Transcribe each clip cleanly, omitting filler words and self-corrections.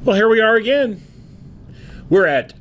Well, here we are again. We're at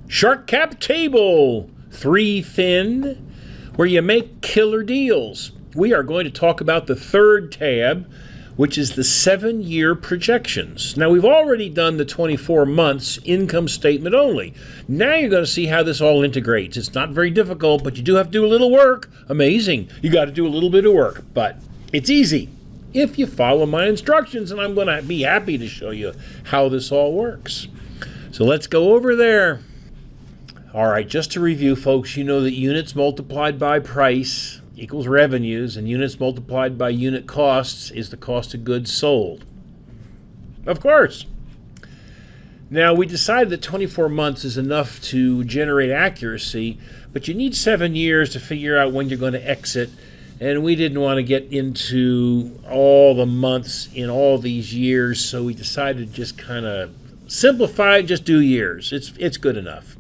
Shark Cap Table 3 Thin, where you make killer deals. We are going to talk about the third tab, which is the 7-year projections. Now, we've already done the 24 months income statement only. Now you're going to see how this all integrates. It's not very difficult, but you do have to do a little work. Amazing. You got to do a little bit of work, but it's easy if you follow my instructions, and I'm going to be happy to show you how this all works. So let's go over there. All right, just to review, folks, you know that units multiplied by price equals revenues, and units multiplied by unit costs is the cost of goods sold. Of course. Now, we decided that 24 months is enough to generate accuracy, but you need 7 years to figure out when you're going to exit, and we didn't want to get into all the months in all these years, so we decided to just kind of simplify, just do years. It's good enough.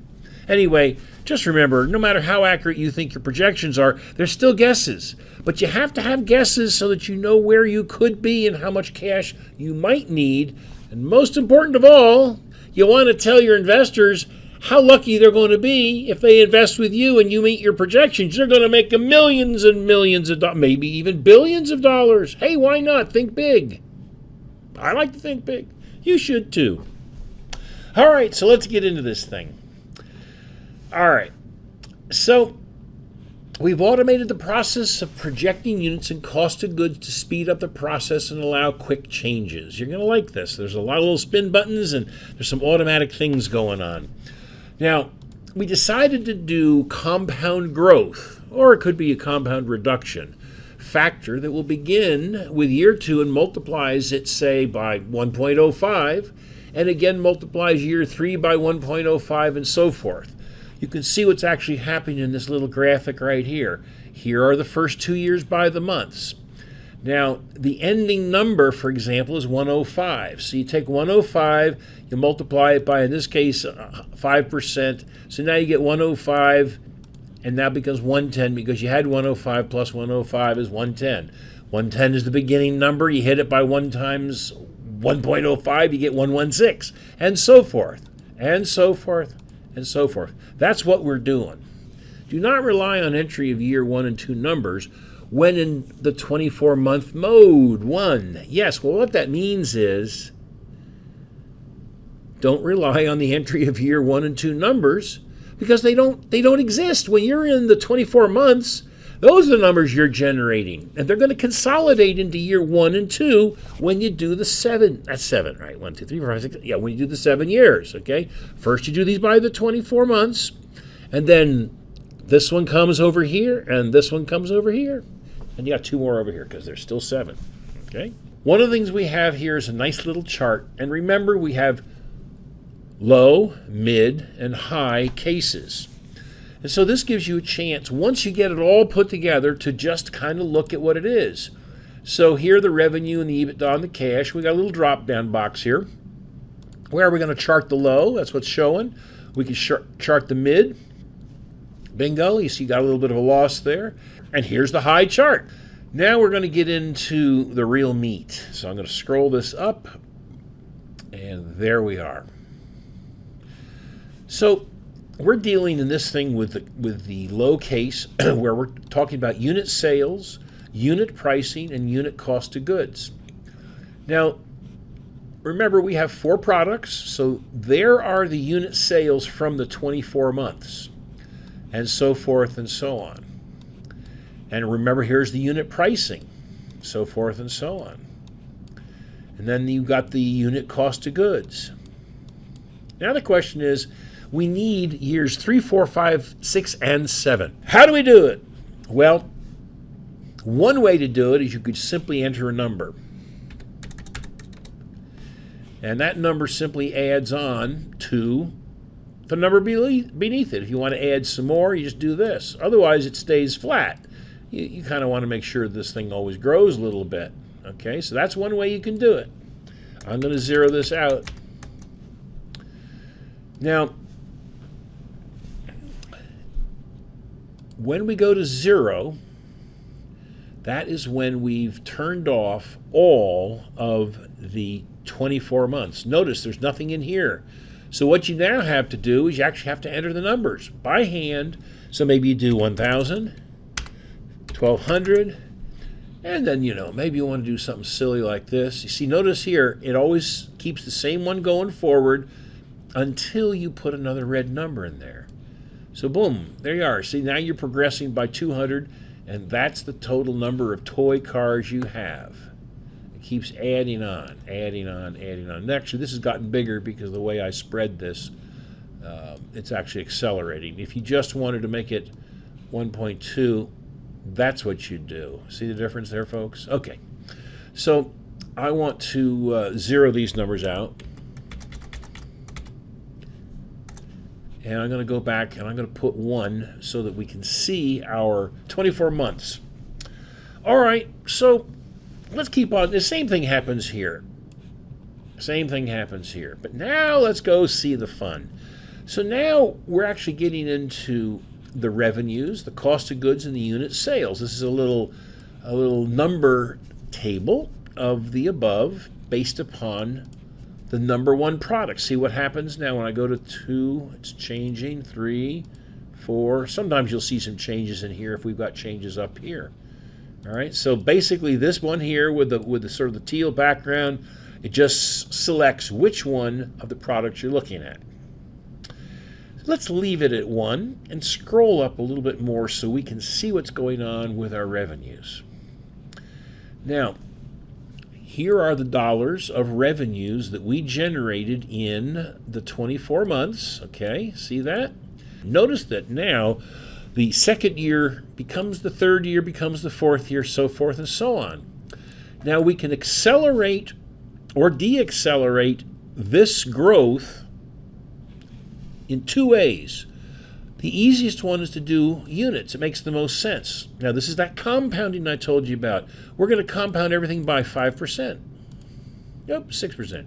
Anyway, just remember, no matter how accurate you think your projections are, they're still guesses. But you have to have guesses so that you know where you could be and how much cash you might need. And most important of all, you want to tell your investors how lucky they're going to be if they invest with you and you meet your projections. They're going to make millions and millions of dollars, maybe even billions of dollars. Hey, why not? Think big. I like to think big. You should too. All right, so let's get into this thing. All right, so we've automated the process of projecting units and cost of goods to speed up the process and allow quick changes. You're going to like this. There's a lot of little spin buttons and there's some automatic things going on. Now, we decided to do compound growth, or it could be a compound reduction factor that will begin with year 2 and multiplies it, say, by 1.05, and again multiplies year 3 by 1.05 and so forth. You can see what's actually happening in this little graphic right here. Here are the first 2 years by the months. Now, the ending number, for example, is 105. So you take 105, you multiply it by, in this case, 5%. So now you get 105, and that becomes 110 because you had 105 plus 105 is 110. 110 is the beginning number. You hit it by 1 times 1.05, you get 116, and so forth, and so forth, and so forth. That's what we're doing. Do not rely on entry of year 1 and 2 numbers when in the 24-month mode. 1. Yes, well, what that means is don't rely on the entry of year 1 and 2 numbers because they don't exist. When you're in the 24 months, those are the numbers you're generating, and they're going to consolidate into year 1 and 2 when you do the 7. That's 7, right? 1, 2, 3, 4, 5, 6. Yeah, when you do the 7 years, okay? First you do these by the 24 months, and then this one comes over here, and this one comes over here. And you got 2 more over here because there's still 7, okay? One of the things we have here is a nice little chart, and remember we have low, mid, and high cases. And so this gives you a chance, once you get it all put together, to just kind of look at what it is. So here the revenue and the EBITDA and the cash. We got a little drop-down box here. Where are we going to chart the low? That's what's showing. We can chart the mid. Bingo, you see you got a little bit of a loss there. And here's the high chart. Now we're going to get into the real meat. So I'm going to scroll this up, and there we are. So we're dealing in this thing with the low case where we're talking about unit sales, unit pricing, and unit cost of goods. Now, remember we have 4 products, so there are the unit sales from the 24 months, and so forth and so on. And remember, here's the unit pricing, so forth and so on. And then you've got the unit cost of goods. Now the question is, we need years 3, 4, 5, 6, and 7. How do we do it? Well, one way to do it is you could simply enter a number. And that number simply adds on to the number beneath it. If you want to add some more, you just do this. Otherwise, it stays flat. You kind of want to make sure this thing always grows a little bit. Okay, so that's one way you can do it. I'm going to zero this out. Now, when we go to 0, that is when we've turned off all of the 24 months. Notice there's nothing in here. So what you now have to do is you actually have to enter the numbers by hand. So maybe you do 1,000, 1,200, and then, maybe you want to do something silly like this. You see, notice here, it always keeps the same one going forward until you put another red number in there. So boom, there you are. See, now you're progressing by 200, and that's the total number of toy cars you have. It keeps adding on, adding on, adding on. And actually, this has gotten bigger because of the way I spread this. It's actually accelerating. If you just wanted to make it 1.2, that's what you do. See the difference there, folks? Okay. So I want to zero these numbers out. And I'm going to go back and I'm going to put 1 so that we can see our 24 months. All right, so let's keep on. The same thing happens here. Same thing happens here. But now let's go see the fun. So now we're actually getting into the revenues, the cost of goods, and the unit sales. This is a little number table of the above based upon the number one product. See what happens now when I go to 2, it's changing, 3, 4. Sometimes you'll see some changes in here if we've got changes up here. All right, so basically this one here with the sort of the teal background, it just selects which one of the products you're looking at. Let's leave it at 1 and scroll up a little bit more so we can see what's going on with our revenues. Now, here are the dollars of revenues that we generated in the 24 months. Okay, see that? Notice that now the second year becomes the third year, becomes the fourth year, so forth and so on. Now we can accelerate or deaccelerate this growth in 2 ways. The easiest one is to do units. It makes the most sense. Now, this is that compounding I told you about. We're going to compound everything by 5%. Nope, 6%.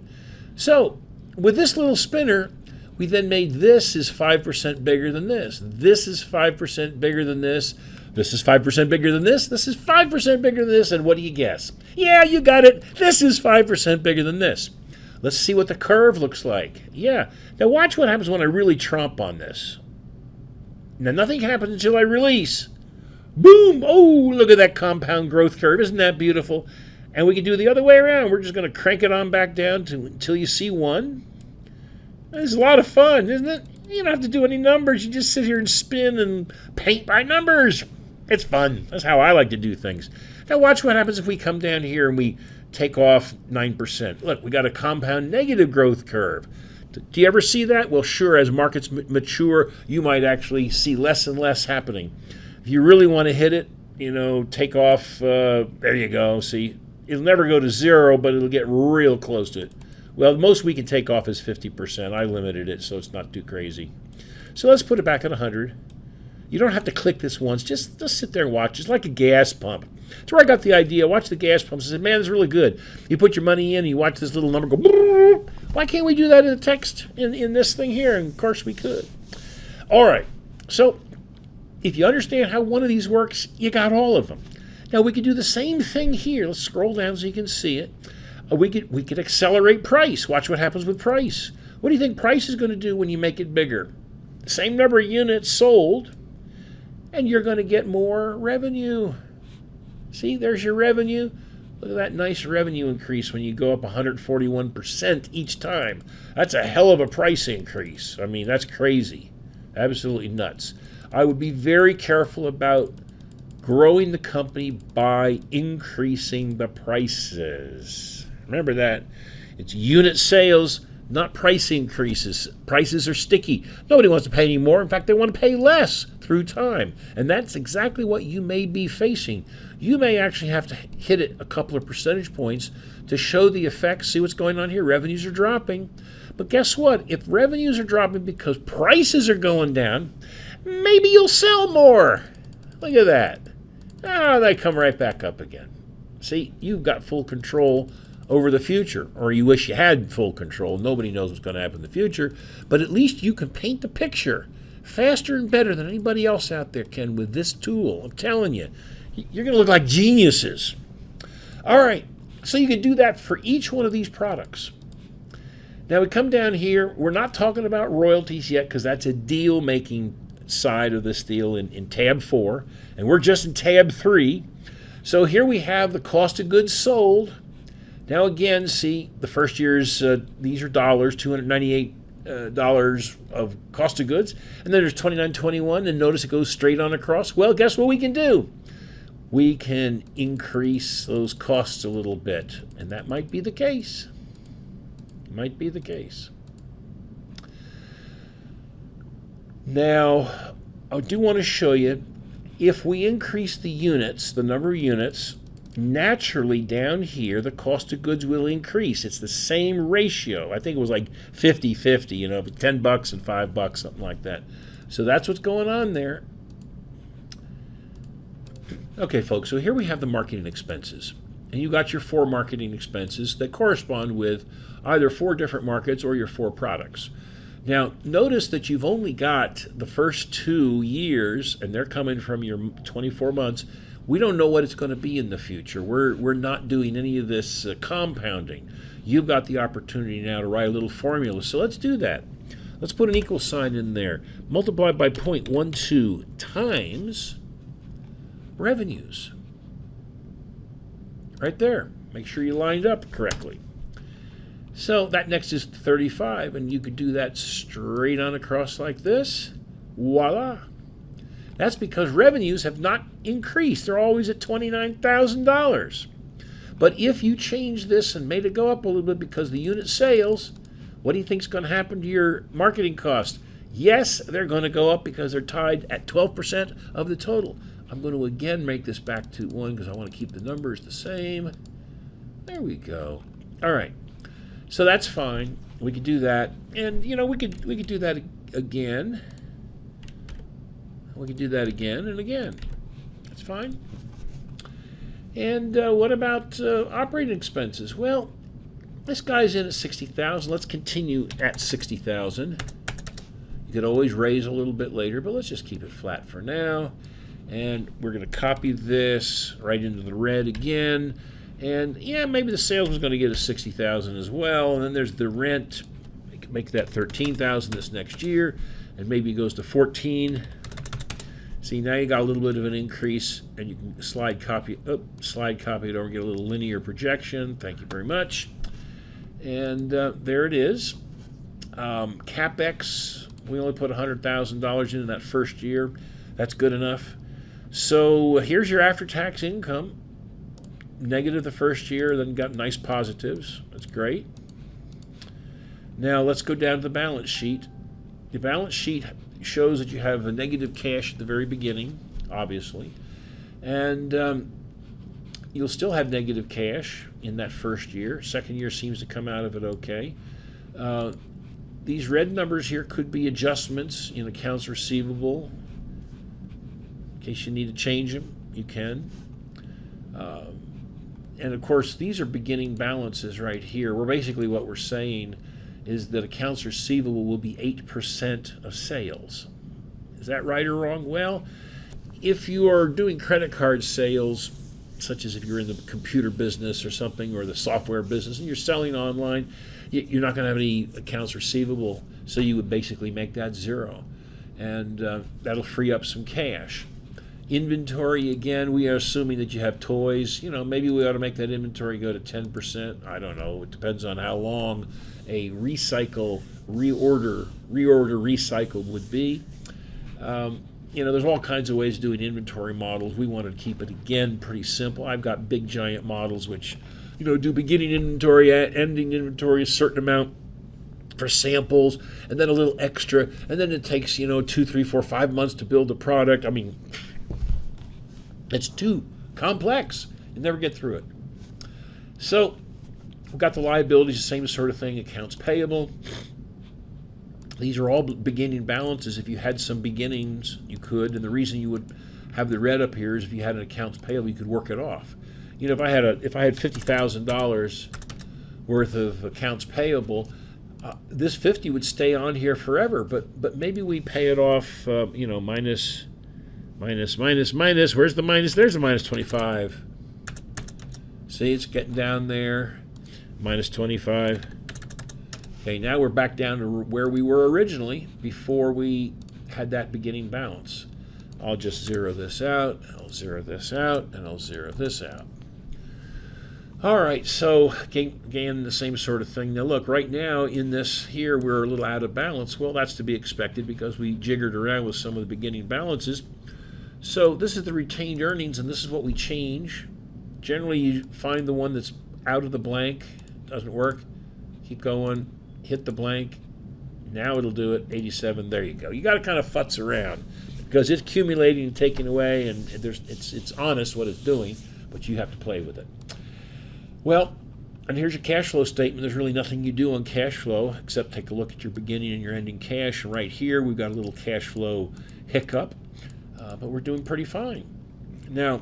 So, with this little spinner, we then made this is 5% bigger than this. This is 5% bigger than this. This is 5% bigger than this. This is 5% bigger than this. And what do you guess? Yeah, you got it. This is 5% bigger than this. Let's see what the curve looks like. Yeah. Now watch what happens when I really tromp on this. Now nothing happens until I release. Boom! Oh, look at that compound growth curve. Isn't that beautiful? And we can do it the other way around. We're just going to crank it on back down until you see 1. It's a lot of fun, isn't it? You don't have to do any numbers. You just sit here and spin and paint by numbers. It's fun. That's how I like to do things. Now watch what happens if we come down here and we take off 9%. Look, we got a compound negative growth curve. Do you ever see that? Well, sure, as markets mature, you might actually see less and less happening. If you really want to hit it, take off, there you go. See, it'll never go to 0, but it'll get real close to it. Well, the most we can take off is 50%. I limited it, so it's not too crazy. So let's put it back at 100. You don't have to click this once. Just sit there and watch. It's like a gas pump. That's where I got the idea. Watch the gas pumps. I said, man, this is really good. You put your money in, and you watch this little number go, brrr. Why can't we do that in the text in this thing here? And, of course, we could. All right. So if you understand how one of these works, you got all of them. Now, we could do the same thing here. Let's scroll down so you can see it. We could accelerate price. Watch what happens with price. What do you think price is going to do when you make it bigger? The same number of units sold, and you're going to get more revenue. See, there's your revenue. Look at that nice revenue increase when you go up 141% each time. That's a hell of a price increase. I mean, that's crazy. Absolutely nuts. I would be very careful about growing the company by increasing the prices. Remember that. It's unit sales, not price increases. Prices are sticky. Nobody wants to pay any more. In fact, they want to pay less through time. And that's exactly what you may be facing. You may actually have to hit it a couple of percentage points to show the effects. See what's going on here? Revenues are dropping. But guess what? If revenues are dropping because prices are going down, maybe you'll sell more. Look at that. Ah, they come right back up again. See, you've got full control over the future, or you wish you had full control. Nobody knows what's going to happen in the future, but at least you can paint the picture faster and better than anybody else out there can with this tool. I'm telling you, you're going to look like geniuses. All right, So you can do that for each one of these products. Now we come down here. We're not talking about royalties yet because that's a deal-making side of this deal in tab 4, and we're just in tab 3. So here we have the cost of goods sold. Now again, see, the first year's, these are dollars, $298 of cost of goods, and then there's $29.21, and notice it goes straight on across. Well, guess what we can do? We can increase those costs a little bit, and that might be the case. Might be the case. Now, I do want to show you, if we increase the units, the number of units, naturally down here, the cost of goods will increase. It's the same ratio. I think it was like 50-50, you know, $10 and $5, something like that. So that's what's going on there. Okay, folks, so here we have the marketing expenses. And you got your 4 marketing expenses that correspond with either 4 different markets or your 4 products. Now, notice that you've only got the first 2 years, and they're coming from your 24 months. We don't know what it's going to be in the future. We're not doing any of this compounding. You've got the opportunity now to write a little formula. So let's do that. Let's put an equal sign in there. Multiply by 0.12 times revenues. Right there. Make sure you lined up correctly. So that next is 35, and you could do that straight on across like this. Voila. That's because revenues have not increased. They're always at $29,000. But if you change this and made it go up a little bit because the unit sales, what do you think is going to happen to your marketing cost? Yes, they're going to go up because they're tied at 12% of the total. I'm going to again make this back to 1 because I want to keep the numbers the same. There we go. All right. So that's fine. We could do that. And, you know, we could do that again. We could do that again and again. That's fine. And what about operating expenses? Well, this guy's in at $60,000. Let's continue at $60,000. You could always raise a little bit later, but let's just keep it flat for now. And we're going to copy this right into the red again. And yeah, maybe the sales was going to get us $60,000 as well. And then there's the rent. We can make that $13,000 this next year, and maybe it goes to $14,000. See, now you got a little bit of an increase, and you can slide copy it over, get a little linear projection. Thank you very much. And there it is. CapEx, we only put $100,000 in that first year. That's good enough. So here's your after-tax income. Negative the first year, then got nice positives. That's great. Now let's go down to the balance sheet. The balance sheet shows that you have a negative cash at the very beginning, obviously. And you'll still have negative cash in that first year. Second year seems to come out of it okay. These red numbers here could be adjustments in accounts receivable. In case you need to change them, you can. And of course, these are beginning balances right here. Where basically what we're saying is that accounts receivable will be 8% of sales. Is that right or wrong? Well, if you are doing credit card sales, such as if you're in the computer business or something, or the software business, and you're selling online, you're not going to have any accounts receivable, so you would basically make that 0. And that'll free up some cash. Inventory, again, we are assuming that you have toys. You know, maybe we ought to make that inventory go to 10%. I don't know. It depends on how long a reorder recycle would be. You know, there's all kinds of ways of doing inventory models. We want to keep it, again, pretty simple. I've got big, giant models which, you know, do beginning inventory, ending inventory, a certain amount for samples, and then a little extra, and then it takes, you know, 2, 3, 4, 5 months to build a product. I mean, it's too complex. You never get through it. So we've got the liabilities, the same sort of thing, accounts payable. These are all beginning balances. If you had some beginnings, you could, and the reason you would have the red up here is if you had an accounts payable, you could work it off. You know, if I had $50,000 worth of accounts payable, this 50 would stay on here forever, but maybe we pay it off, you know, minus. Where's the minus? There's a minus 25. See, it's getting down there. Minus 25. Okay, now we're back down to where we were originally before we had that beginning balance. I'll just zero this out, I'll zero this out, and I'll zero this out. All right, so again, the same sort of thing. Now look, right now in this here, we're a little out of balance. Well, that's to be expected because we jiggered around with some of the beginning balances. So this is the retained earnings, and this is what we change. Generally, you find the one that's out of the blank, doesn't work, keep going, hit the blank. Now it'll do it, 87, there you go. You got to kind of futz around because it's accumulating and taking away, and it's honest what it's doing, but you have to play with it. Well, and here's your cash flow statement. There's really nothing you do on cash flow except take a look at your beginning and your ending cash. And right here, we've got a little cash flow hiccup, but we're doing pretty fine. Now,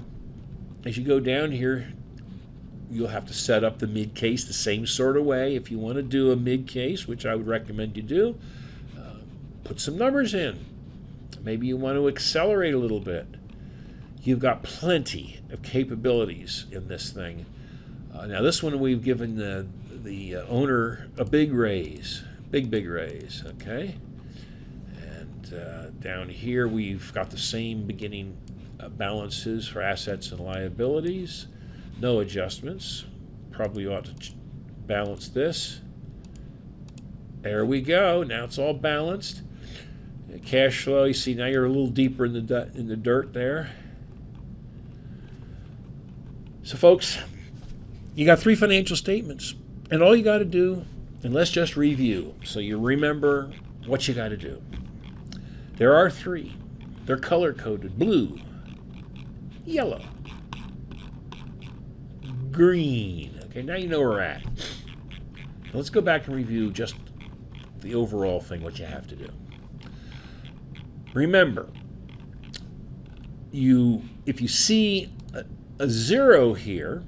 as you go down here, you'll have to set up the mid case the same sort of way. If you want to do a mid case, which I would recommend you do, put some numbers in. Maybe you want to accelerate a little bit. You've got plenty of capabilities in this thing. Now this one we've given the owner a big raise, big raise, okay? And down here we've got the same beginning balances for assets and liabilities, no adjustments. Probably ought to balance this. There we go, now it's all balanced. Cash flow, you see now you're a little deeper in the dirt there. So folks, you got 3 financial statements, and all you got to do, and let's just review so you remember what you got to do. There are 3. They're color-coded: blue, yellow, green. Okay, now you know where we're at. Now let's go back and review just the overall thing, what you have to do. Remember, if you see a 0 here,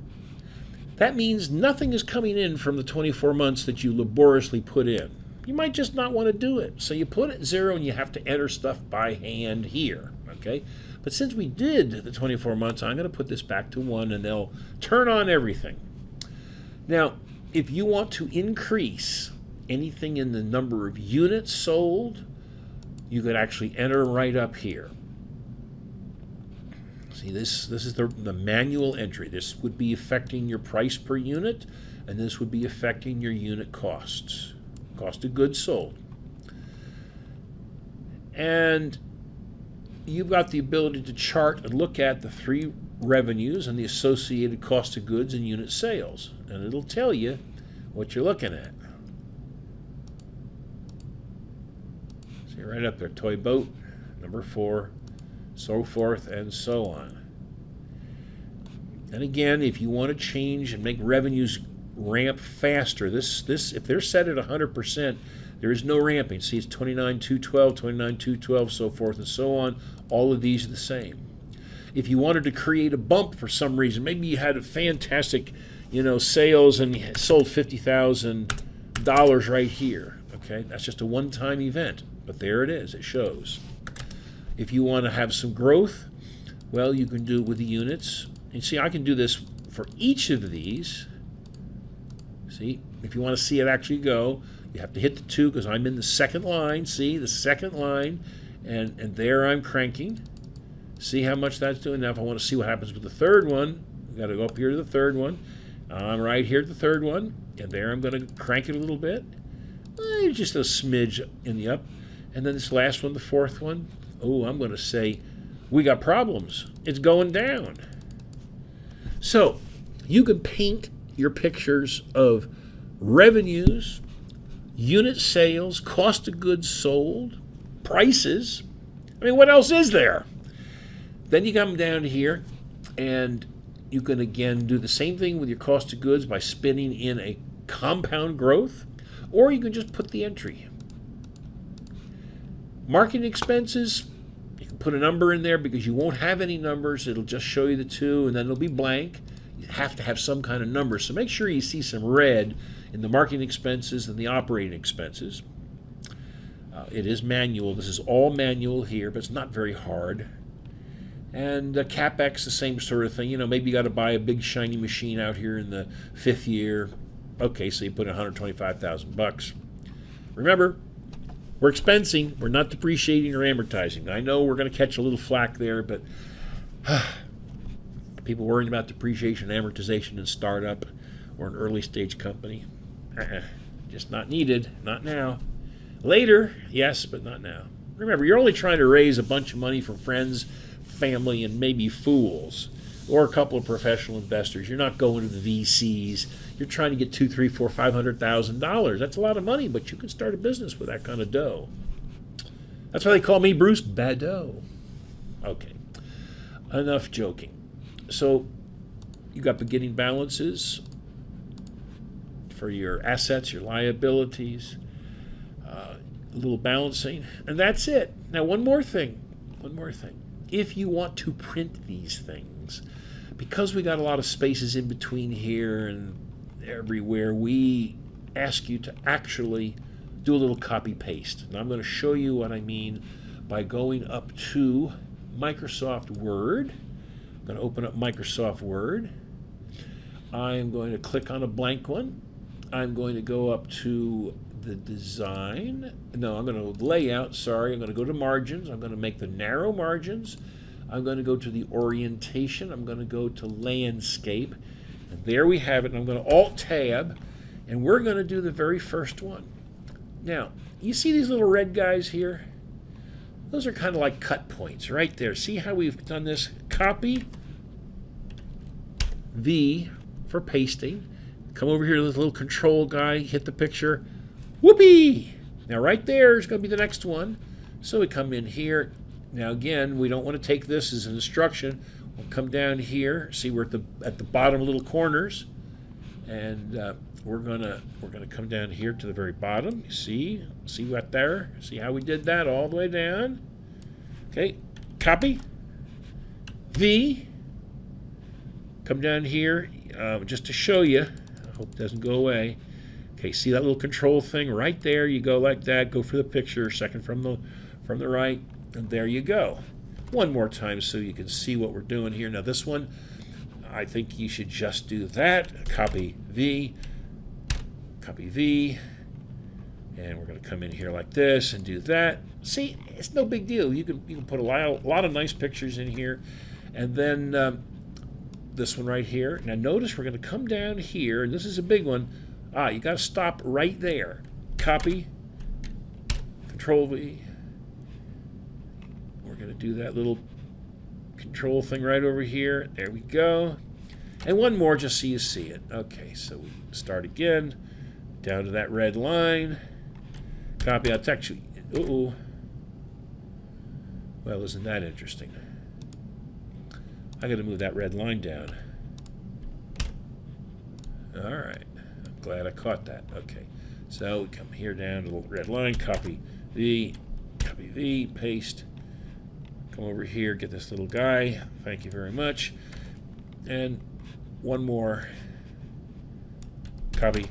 that means nothing is coming in from the 24 months that you laboriously put in. You might just not want to do it. So you put it 0 and you have to enter stuff by hand here, okay? But since we did the 24 months, I'm going to put this back to 1 and they'll turn on everything. Now, if you want to increase anything in the number of units sold, you could actually enter right up here. See, this is the manual entry. This would be affecting your price per unit, and this would be affecting your unit costs, cost of goods sold. And you've got the ability to chart and look at the 3 revenues and the associated cost of goods and unit sales, and it'll tell you what you're looking at. See right up there, toy boat, number 4, so forth and so on. And again, if you want to change and make revenues ramp faster, if they're set at 100%, there is no ramping. See, it's 29,212, 29,212, so forth and so on. All of these are the same. If you wanted to create a bump for some reason, maybe you had a fantastic, sales and you sold $50,000 right here. Okay, that's just a one-time event, but there it is. It shows. If you want to have some growth, well, you can do it with the units. And see, I can do this for each of these. See, if you want to see it actually go, you have to hit the 2 because I'm in the second line. See, the second line, and there I'm cranking. See how much that's doing. Now, if I want to see what happens with the third one, we've got to go up here to the third one. I'm right here at the third one, and there I'm going to crank it a little bit. Just a smidge in the up. And then this last one, the fourth one, I'm going to say, we got problems. It's going down. So you can paint your pictures of revenues, unit sales, cost of goods sold, prices. I mean, what else is there? Then you come down here and you can again do the same thing with your cost of goods by spinning in a compound growth, or you can just put the entry. Marketing expenses, you can put a number in there because you won't have any numbers. It'll just show you the 2 and then it'll be blank. You have to have some kind of number. So make sure you see some red in the marketing expenses and the operating expenses. It is manual. This is all manual here, but it's not very hard. And CapEx, the same sort of thing. You know, maybe you got to buy a big shiny machine out here in the 5th year. Okay, so you put in $125,000. Remember, we're expensing. We're not depreciating or amortizing. I know we're going to catch a little flack there, but people worrying about depreciation and amortization in startup or an early stage company, just not needed. Not now. Later, yes, but not now. Remember, you're only trying to raise a bunch of money from friends, family, and maybe fools, or a couple of professional investors. You're not going to the VCs. You're trying to get $200,000, $300,000, $400,000, $500,000. That's a lot of money, but you can start a business with that kind of dough. That's why they call me Bruce Badeau. Okay, enough joking. So you got beginning balances for your assets, your liabilities, a little balancing, and that's it. Now, one more thing. If you want to print these things, because we got a lot of spaces in between here and everywhere, we ask you to actually do a little copy paste. And I'm going to show you what I mean by going up to Microsoft Word. I'm going to open up Microsoft Word. I'm going to click on a blank one. I'm going to go up to the design. No, I'm going to layout. Sorry, I'm going to go to margins. I'm going to make the narrow margins. I'm going to go to the orientation. I'm going to go to landscape. And there we have it. And I'm going to Alt-Tab. And we're going to do the very first one. Now, you see these little red guys here? Those are kind of like cut points right there. See how we've done this? Copy, V for pasting. Come over here to this little control guy, hit the picture. Whoopee! Now right there is going to be the next one. So we come in here. Now again, we don't want to take this as an instruction. We'll come down here. See, we're at the bottom little corners, and we're gonna come down here to the very bottom. See what there? See how we did that all the way down? Okay, copy, V. Come down here just to show you. I hope it doesn't go away. Okay, see that little control thing right there? You go like that. Go for the picture, second from the right, and there you go. One more time so you can see what we're doing here. Now this one, I think you should just do that. Copy V, and we're going to come in here like this and do that. See, it's no big deal. You can put a lot of nice pictures in here, and then this one right here. Now notice we're going to come down here, and this is a big one. You got to stop right there. Copy, Control V. We're going to do that little control thing right over here. There we go. And one more just so you see it. Okay, so we start again. Down to that red line. Copy. I'll text you. Uh-oh. Well, isn't that interesting? I got to move that red line down. All right. I'm glad I caught that. Okay. So we come here down to the red line. Copy V, paste. Come over here, get this little guy. Thank you very much. And one more. Copy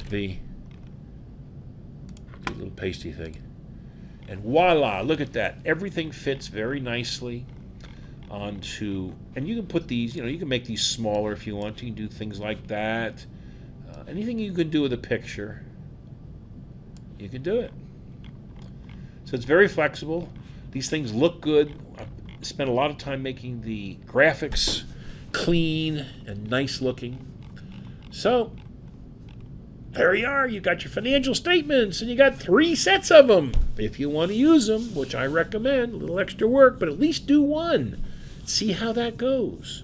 V. Do a little pasty thing. And voila, look at that. Everything fits very nicely onto, and you can put these, you can make these smaller if you want. You can do things like that. Anything you can do with a picture, you can do it. So it's very flexible. These things look good. I spent a lot of time making the graphics clean and nice looking. So there you are. You got your financial statements, and you got 3 sets of them. If you want to use them, which I recommend, a little extra work, but at least do one. See how that goes.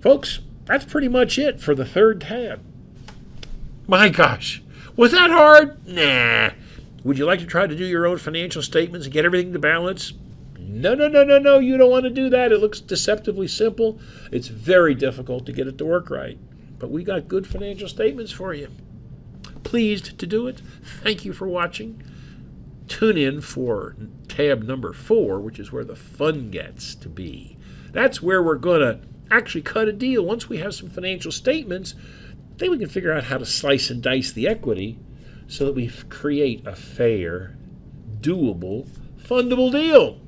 Folks, that's pretty much it for the third tab. My gosh, was that hard? Nah. Would you like to try to do your own financial statements and get everything to balance? No, you don't want to do that. It looks deceptively simple. It's very difficult to get it to work right. But we got good financial statements for you. Pleased to do it. Thank you for watching. Tune in for tab number 4, which is where the fun gets to be. That's where we're going to actually cut a deal. Once we have some financial statements, then we can figure out how to slice and dice the equity so that we create a fair, doable, fundable deal.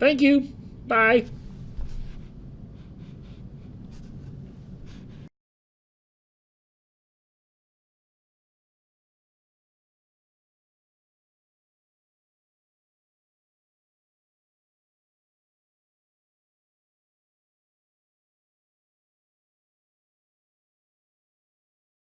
Thank you. Bye.